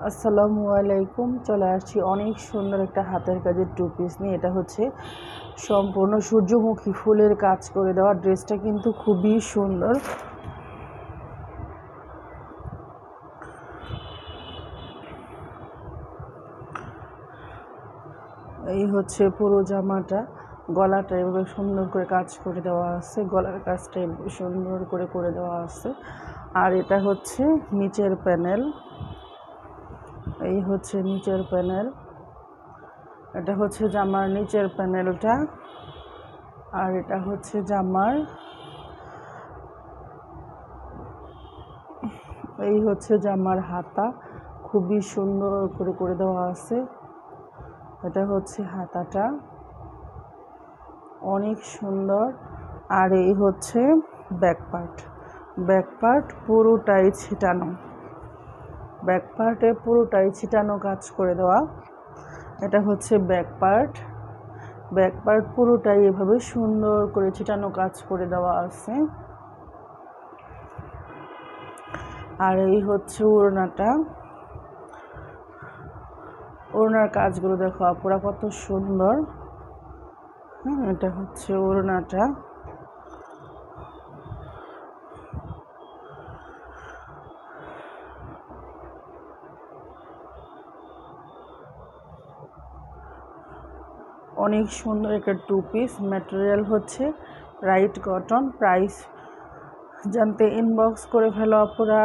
আসসালামু আলাইকুম। চলে আসছি অনেক সুন্দর একটা হাতের কাজের টু পিস নিয়ে। এটা হচ্ছে সম্পূর্ণ সূর্যমুখী ফুলের কাজ করে দেওয়া। ড্রেসটা কিন্তু খুবই সুন্দর। এই হচ্ছে পুরো জামাটা। গলাটা এভাবে সুন্দর করে কাজ করে দেওয়া আছে, গলার কাজটা এভাবে সুন্দর করে করে দেওয়া আছে। আর এটা হচ্ছে নিচের প্যানেল। এই হচ্ছে নিচের প্যানেল। এটা হচ্ছে জামার নিচের প্যানেলটা। আর এটা হচ্ছে জামার, এই হচ্ছে জামার হাতা। খুবই সুন্দর করে করে দেওয়া আছে। এটা হচ্ছে হাতাটা, অনেক সুন্দর। আর এই হচ্ছে ব্যাক পার্ট। ব্যাক পার্ট পুরোটাই ছিটানো, ব্যাক পার্টে পুরোটাই ছিটানো কাজ করে দেওয়া। এটা হচ্ছে ব্যাক পার্ট। ব্যাক পার্ট পুরোটাই এভাবে সুন্দর করে ছিটানো কাজ করে দেওয়া আছে। আর এই হচ্ছে ওড়নাটা। ওড়নার কাজগুলো দেখো আপুরা কত সুন্দর। এটা হচ্ছে ওড়নাটা। অনেক সুন্দর একটা টু পিস। ম্যাটেরিয়াল হচ্ছে রাইট কটন। প্রাইস জানতে ইনবক্স করে ফেলো আপুরা।